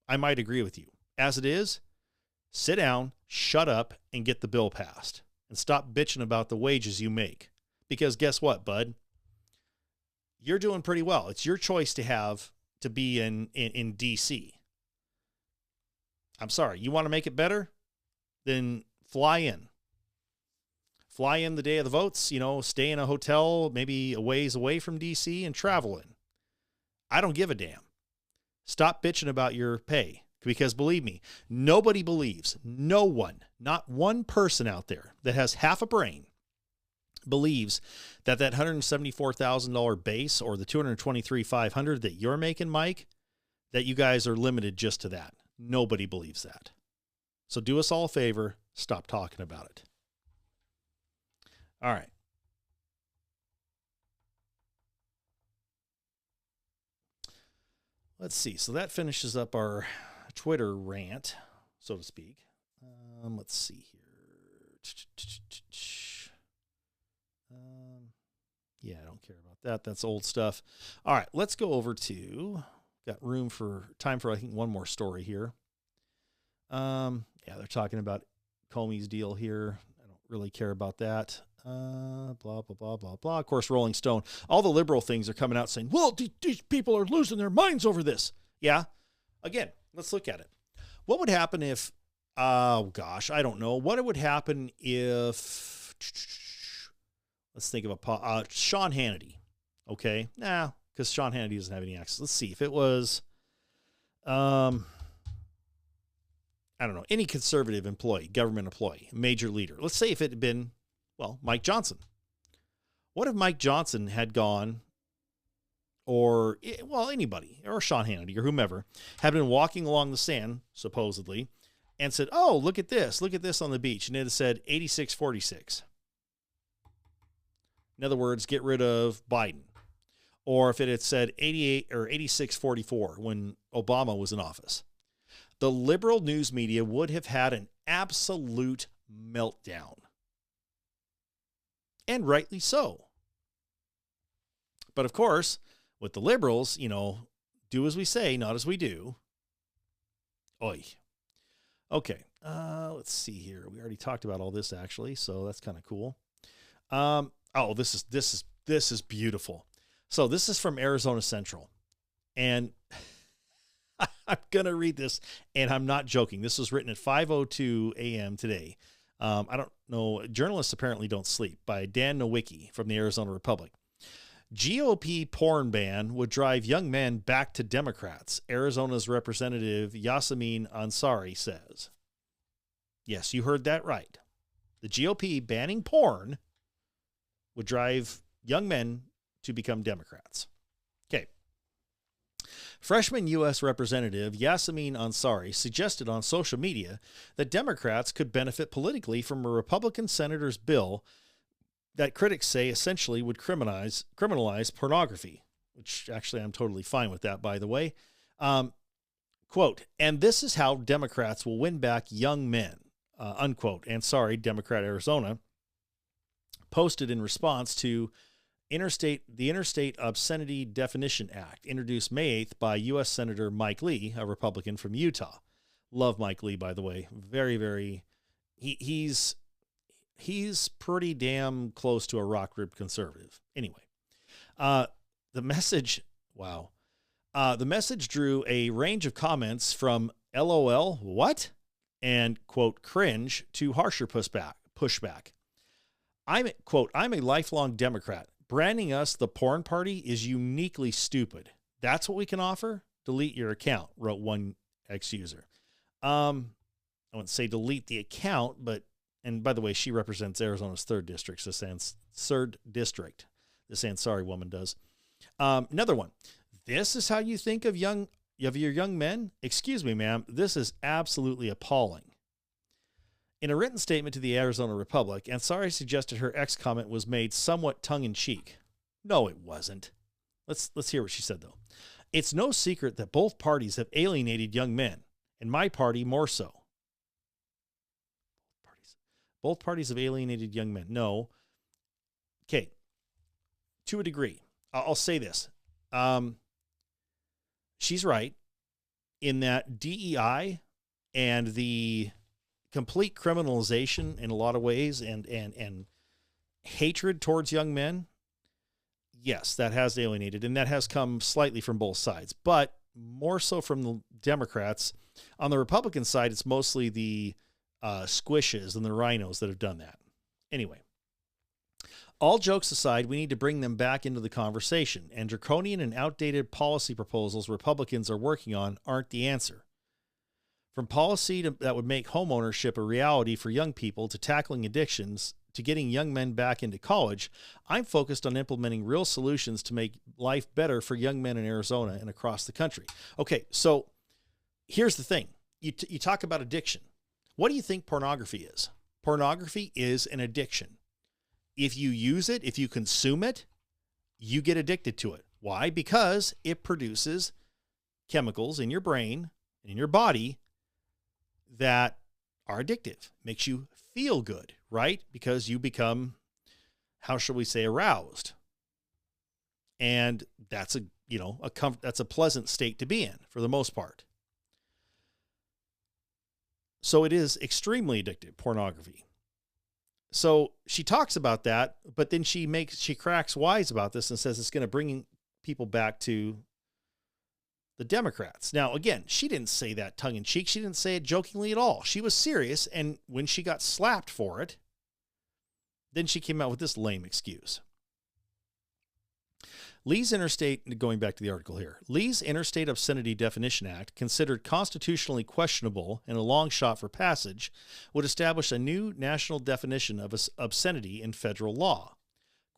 I might agree with you. As it is, sit down, shut up, and get the bill passed. And stop bitching about the wages you make. Because guess what, bud? You're doing pretty well. It's your choice to be in D.C. I'm sorry. You want to make it better? Then fly in. Fly in the day of the votes, stay in a hotel, maybe a ways away from D.C. and travel in. I don't give a damn. Stop bitching about your pay, because believe me, nobody believes, no one, not one person out there that has half a brain believes that $174,000 base or the $223,500 that you're making, Mike, that you guys are limited just to that. Nobody believes that. So do us all a favor, stop talking about it. All right. Let's see. So that finishes up our Twitter rant, so to speak. Let's see here. Yeah, I don't care about that. That's old stuff. All right, let's go over to, got time for, I think, one more story here. Yeah, they're talking about Comey's deal here. I don't really care about that. Blah, blah, blah, blah, blah. Of course, Rolling Stone. All the liberal things are coming out saying, well, these people are losing their minds over this. Yeah. Again, let's look at it. What would happen if, I don't know. What would happen if, let's think of Sean Hannity. Okay. Because Sean Hannity doesn't have any access. Let's see if it was, I don't know, any conservative employee, government employee, major leader. Let's say if it had been, Mike Johnson. What if Mike Johnson had gone, or, anybody, or Sean Hannity, or whomever, had been walking along the sand, supposedly, and said, oh, look at this on the beach. And it said 8646. In other words, get rid of Biden. Or if it had said 88 or 8644 when Obama was in office. The liberal news media would have had an absolute meltdown. And rightly so. But of course, with the liberals, do as we say, not as we do. Oy. Okay. Let's see here. We already talked about all this actually, so that's kind of cool. This is beautiful. So this is from Arizona Central. And I'm going to read this, and I'm not joking. This was written at 5:02 a.m. today. I don't know. Journalists apparently don't sleep, by Dan Nowicki from the Arizona Republic. GOP porn ban would drive young men back to Democrats, Arizona's Representative Yasamin Ansari says. Yes, you heard that right. The GOP banning porn would drive young men to become Democrats. Okay. Freshman U.S. Representative Yasamin Ansari suggested on social media that Democrats could benefit politically from a Republican senator's bill that critics say essentially would criminalize pornography, which actually I'm totally fine with that, by the way. Quote, and this is how Democrats will win back young men, unquote. Ansari, Democrat Arizona, posted in response to the Interstate Obscenity Definition Act, introduced May 8th by U.S. Senator Mike Lee, a Republican from Utah. Love Mike Lee, by the way. Very, very. He's pretty damn close to a rock rib conservative. Anyway, the message. Wow. The message drew a range of comments from LOL, what? And, quote, cringe to harsher pushback. I'm a lifelong Democrat. Branding us the porn party is uniquely stupid. That's what we can offer? Delete your account, wrote one ex-user. I wouldn't say delete the account, but, and by the way, she represents Arizona's 3rd district, this Ansari woman does. Another one. This is how you think of your young men? Excuse me, ma'am. This is absolutely appalling. In a written statement to the Arizona Republic, Ansari suggested her ex comment was made somewhat tongue-in-cheek. No, it wasn't. Let's hear what she said, though. It's no secret that both parties have alienated young men, and my party more so. Both parties have alienated young men. No. Okay. To a degree. I'll say this. She's right in that DEI and the complete criminalization in a lot of ways and hatred towards young men, yes, that has alienated, and that has come slightly from both sides, but more so from the Democrats. On the Republican side, it's mostly the squishes and the rhinos that have done that. Anyway, all jokes aside, we need to bring them back into the conversation, and draconian and outdated policy proposals Republicans are working on aren't the answer. From policy that would make homeownership a reality for young people to tackling addictions to getting young men back into college, I'm focused on implementing real solutions to make life better for young men in Arizona and across the country. Okay, so here's the thing. You talk about addiction. What do you think pornography is? Pornography is an addiction. If you use it, if you consume it, you get addicted to it. Why? Because it produces chemicals in your brain and in your body that are addictive. Makes you feel good, right? Because you become, how shall we say, aroused. And that's that's a pleasant state to be in for the most part. So it is extremely addictive, pornography. So she talks about that, but then she cracks wise about this and says it's going to bring people back to the Democrats. Now, again, she didn't say that tongue in cheek. She didn't say it jokingly at all. She was serious. And when she got slapped for it, then she came out with this lame excuse. Going back to the article here, Lee's Interstate Obscenity Definition Act, considered constitutionally questionable and a long shot for passage, would establish a new national definition of obscenity in federal law.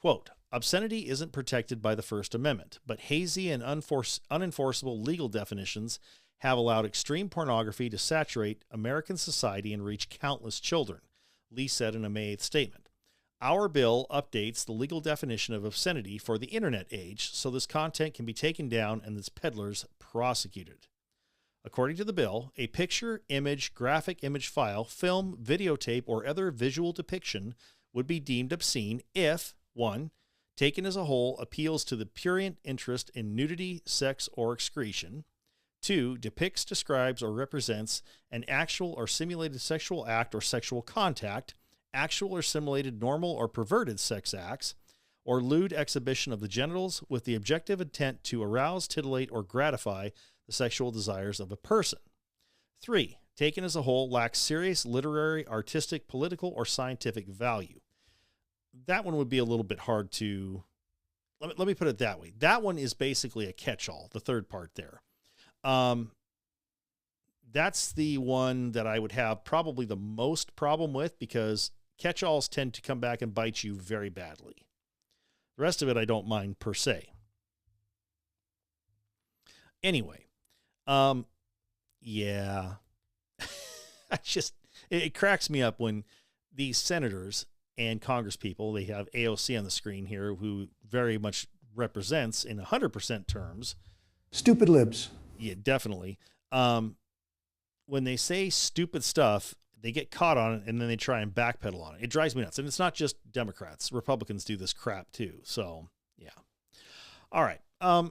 Quote, obscenity isn't protected by the First Amendment, but hazy and unenforceable legal definitions have allowed extreme pornography to saturate American society and reach countless children, Lee said in a May 8th statement. Our bill updates the legal definition of obscenity for the internet age, so this content can be taken down and its peddlers prosecuted. According to the bill, a picture, image, graphic image file, film, videotape, or other visual depiction would be deemed obscene if, 1, taken as a whole, appeals to the prurient interest in nudity, sex, or excretion, 2, depicts, describes, or represents an actual or simulated sexual act or sexual contact, actual or simulated normal or perverted sex acts, or lewd exhibition of the genitals with the objective intent to arouse, titillate, or gratify the sexual desires of a person. 3, taken as a whole, lacks serious literary, artistic, political, or scientific value. That one would be a little bit hard to... Let me put it that way. That one is basically a catch-all, the third part there. That's the one that I would have probably the most problem with because catch-alls tend to come back and bite you very badly. The rest of it I don't mind per se. Anyway, yeah. It cracks me up when these senators and congresspeople, they have AOC on the screen here, who very much represents in 100% terms. Stupid libs. Yeah, definitely. When they say stupid stuff, they get caught on it and then they try and backpedal on it. It drives me nuts. And it's not just Democrats. Republicans do this crap too. So, yeah. All right. I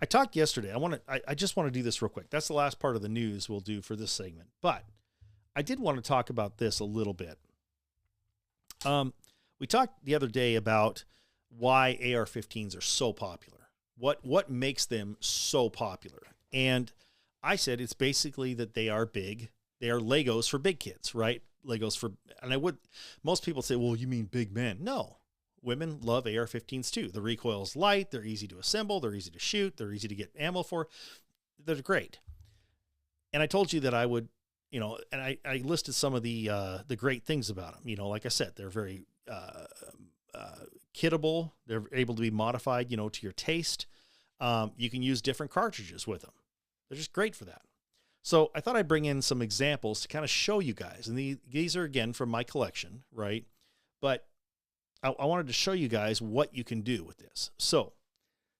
I talked yesterday. I just want to do this real quick. That's the last part of the news we'll do for this segment. But I did want to talk about this a little bit. We talked the other day about why AR-15s are so popular. What makes them so popular? And I said it's basically that they are big. They are Legos for big kids, right? Legos for, and most people say, well, you mean big men? No. Women love AR-15s too. The recoil is light. They're easy to assemble. They're easy to shoot. They're easy to get ammo for. They're great. And I told you that I would, and I listed some of the great things about them. Like I said, they're very kittable. They're able to be modified, to your taste. You can use different cartridges with them. They're just great for that. So I thought I'd bring in some examples to kind of show you guys. And these are, again, from my collection, right? But I wanted to show you guys what you can do with this. So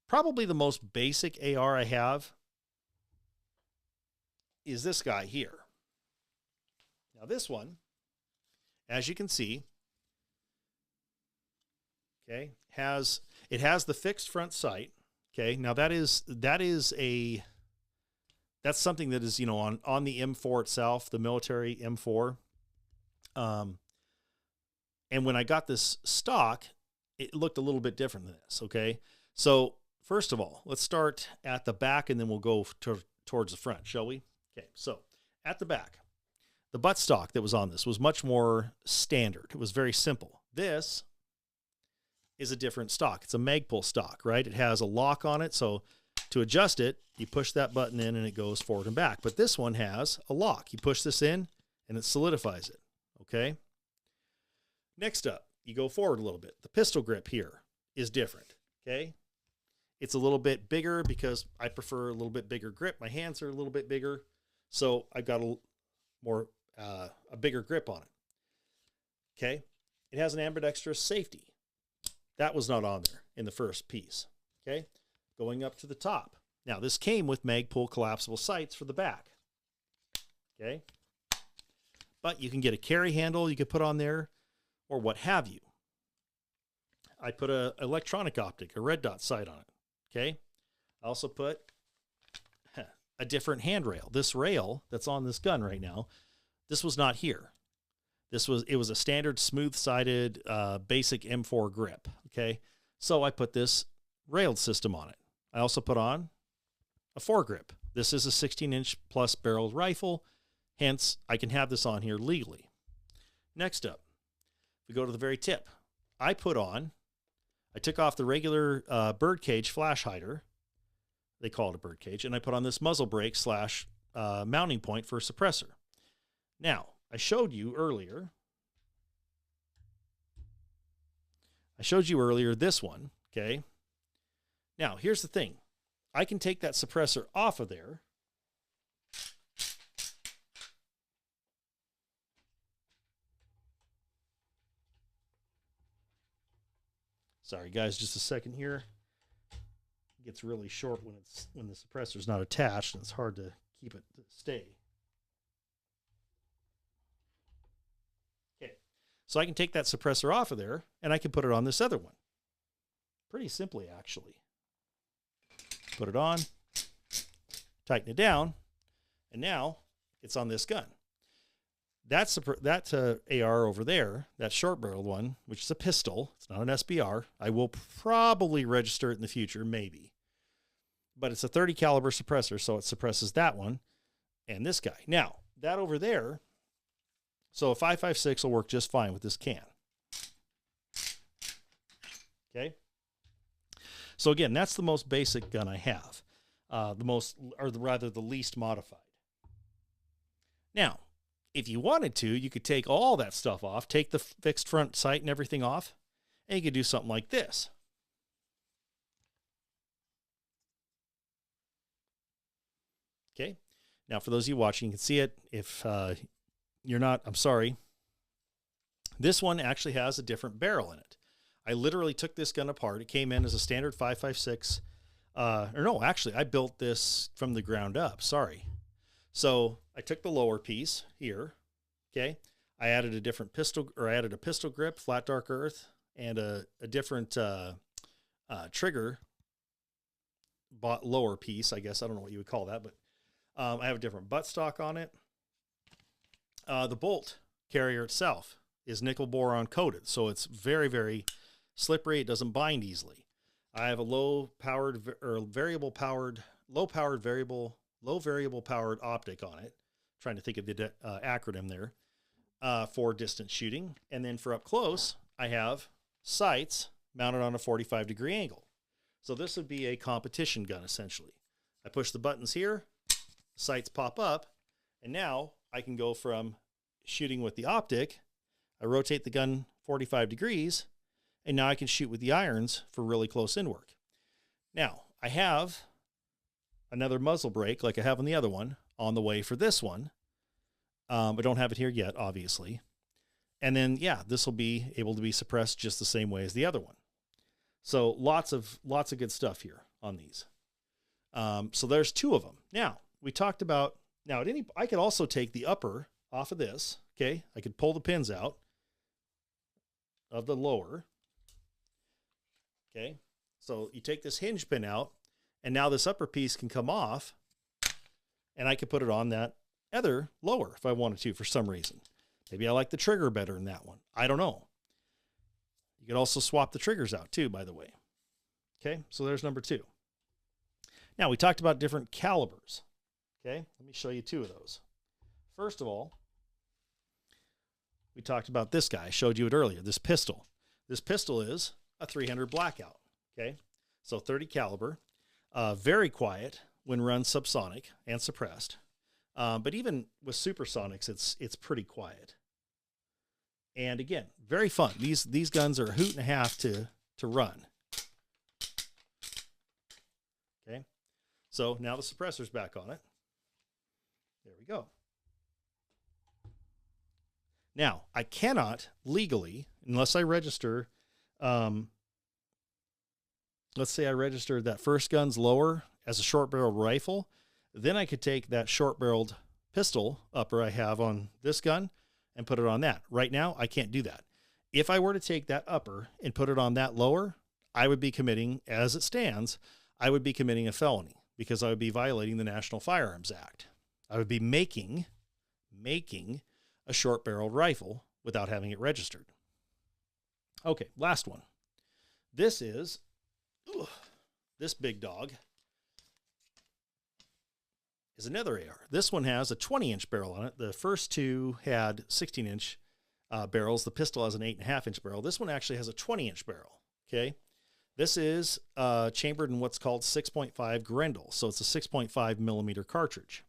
probably the most basic AR I have is this guy here. Now this one, as you can see, okay, it has the fixed front sight. Okay, now that's something that is, on the M4 itself, the military M4. And when I got this stock, it looked a little bit different than this, okay? So first of all, let's start at the back and then we'll go towards the front, shall we? Okay, so at the back, the butt stock that was on this was much more standard. It was very simple. This is a different stock. It's a Magpul stock, right? It has a lock on it, so to adjust it, you push that button in and it goes forward and back. But this one has a lock. You push this in and it solidifies it, okay? Next up, you go forward a little bit. The pistol grip here is different, okay? It's a little bit bigger because I prefer a little bit bigger grip. My hands are a little bit bigger, so I've got a bigger grip on it, okay? It has an ambidextrous safety. That was not on there in the first piece, okay? Going up to the top. Now, this came with Magpul collapsible sights for the back, okay? But you can get a carry handle you could put on there, or what have you. I put a electronic optic, a red dot sight on it, okay? I also put a different handrail. This rail that's on this gun right now, this was not here. It was a standard smooth-sided basic M4 grip, okay? So I put this railed system on it. I also put on a foregrip. This is a 16-inch plus barreled rifle, hence I can have this on here legally. Next up, we go to the very tip. I took off the regular birdcage flash hider. They call it a birdcage. And I put on this muzzle brake / mounting point for a suppressor. Now, I showed you earlier this one, okay? Now, here's the thing. I can take that suppressor off of there. Sorry, guys, just a second here. It gets really short when the suppressor's not attached, and it's hard to keep it to stay. Okay, so I can take that suppressor off of there, and I can put it on this other one. Pretty simply, actually. Put it on, tighten it down, and now it's on this gun. That AR over there, that short-barreled one, which is a pistol, it's not an SBR. I will probably register it in the future, maybe. But it's a 30 caliber suppressor, so it suppresses that one and this guy. Now, that over there, so a 5.56 will work just fine with this can. Okay? So again, that's the most basic gun I have. The least modified. Now, if you wanted to, you could take all that stuff off, take the fixed front sight and everything off, and you could do something like this. Okay. Now, for those of you watching, you can see it. If you're not, I'm sorry. This one actually has a different barrel in it. I literally took this gun apart. It came in as a standard 5.56. I built this from the ground up. Sorry. So I took the lower piece here. Okay. I added a pistol grip, flat dark earth, and a different trigger lower piece, I guess. I don't know what you would call that, but I have a different buttstock on it. The bolt carrier itself is nickel boron coated, so it's very, very slippery. It doesn't bind easily. I have a low variable powered optic on it. Trying to think of the acronym there for distance shooting. And then for up close, I have sights mounted on a 45-degree angle. So this would be a competition gun, essentially. I push the buttons here, sights pop up, and now I can go from shooting with the optic, I rotate the gun 45 degrees, and now I can shoot with the irons for really close in work. Now, I have another muzzle brake like I have on the other one on the way for this one. I don't have it here yet, obviously. And then, yeah, this will be able to be suppressed just the same way as the other one. So lots of good stuff here on these. So there's two of them. Now, we talked about, I could also take the upper off of this, okay? I could pull the pins out of the lower, okay? So you take this hinge pin out, and now this upper piece can come off, and I could put it on that other lower if I wanted to for some reason. Maybe I like the trigger better in that one. I don't know. You could also swap the triggers out too, by the way. Okay, so there's number 2. Now, we talked about different calibers. Okay, let me show you 2 of those. First of all, we talked about this guy. I showed you it earlier, this pistol. This pistol is a 300 blackout. Okay, so 30 caliber, very quiet when run subsonic and suppressed. But even with supersonics, it's pretty quiet. And again, very fun. These guns are a hoot and a half to run. Okay, so now the suppressor's back on it. There we go. Now, I cannot legally, unless I register, let's say I registered that first gun's lower as a short-barreled rifle, then I could take that short-barreled pistol upper I have on this gun and put it on that. Right now, I can't do that. If I were to take that upper and put it on that lower, I would be committing, as it stands, I would be committing a felony because I would be violating the National Firearms Act. I would be making a short-barreled rifle without having it registered. Okay, last one. This is this big dog is another AR. This one has a 20-inch barrel on it. The first two had 16-inch barrels. The pistol has an 8.5-inch barrel. This one actually has a 20-inch barrel, okay? This is chambered in what's called 6.5 Grendel, so it's a 6.5 millimeter cartridge.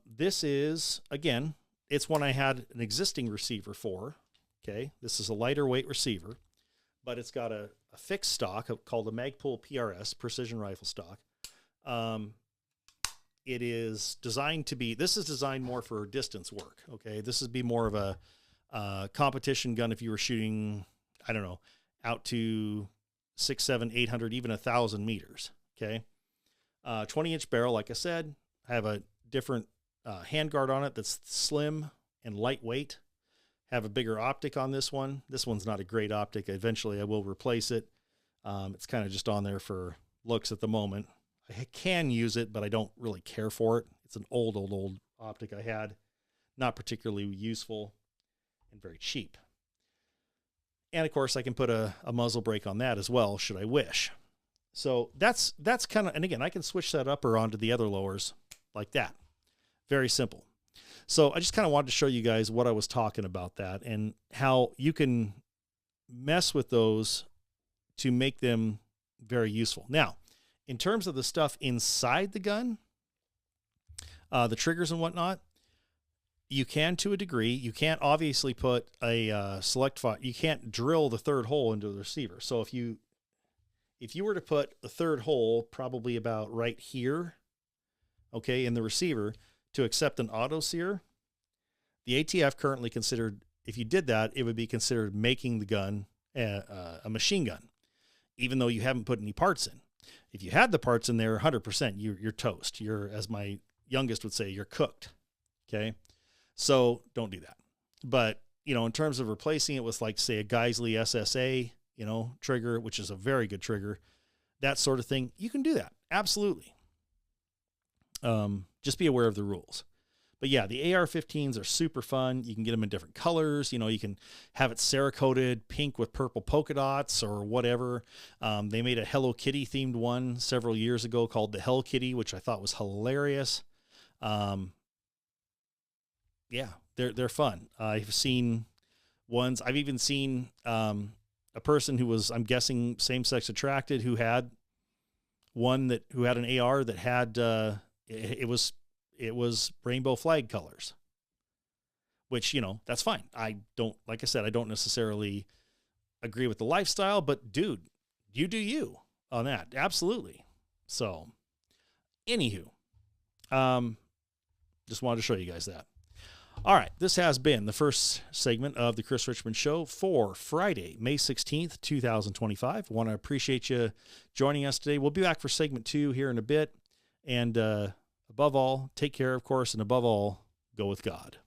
This is, again, it's one I had an existing receiver for, okay? This is a lighter weight receiver, but it's got a fixed stock called a Magpul PRS, Precision Rifle Stock. It is designed to be, this is designed more for distance work, okay? This would be more of a competition gun if you were shooting, I don't know, out to 600, 700, 800, even 1,000 meters, okay? 20-inch barrel, like I said. I have a different handguard on it that's slim and lightweight. Have a bigger optic on this one. This one's not a great optic. Eventually, I will replace it. It's kind of just on there for looks at the moment. I can use it, but I don't really care for it. It's an old optic I had. Not particularly useful and very cheap. And, of course, I can put a muzzle brake on that as well, should I wish. So that's kind of, and again, I can switch that upper onto the other lowers like that. Very simple. So I just kind of wanted to show you guys what I was talking about that and how you can mess with those to make them very useful. Now, in terms of the stuff inside the gun, the triggers and whatnot, you can to a degree. You can't obviously put a select fire. You can't drill the third hole into the receiver. So if you were to put the third hole probably about right here, okay, in the receiver to accept an auto sear, the ATF currently considered, if you did that, it would be considered making the gun a machine gun, even though you haven't put any parts in. If you had the parts in there 100%, you're toast. You're, as my youngest would say, you're cooked. Okay. So don't do that. But, in terms of replacing it with, like, say, a Geisley SSA, trigger, which is a very good trigger, that sort of thing, you can do that. absolutely. Just be aware of the rules. But yeah, the AR-15s are super fun. You can get them in different colors. You know, you can have it Cerakoted pink with purple polka dots or whatever. They made a Hello Kitty themed one several years ago called the Hell Kitty, which I thought was hilarious. Yeah, they're fun. I've seen ones. I've even seen a person who was, I'm guessing, same-sex attracted, who had who had an AR that had it was rainbow flag colors, which, you know, that's fine. Like I said, I don't necessarily agree with the lifestyle, but dude, you do you on that. Absolutely. So anywho, just wanted to show you guys that. All right. This has been the first segment of the Chris Richman Show for Friday, May 16th, 2025. Want to appreciate you joining us today. We'll be back for segment 2 here in a bit. And, above all, take care, of course, and above all, go with God.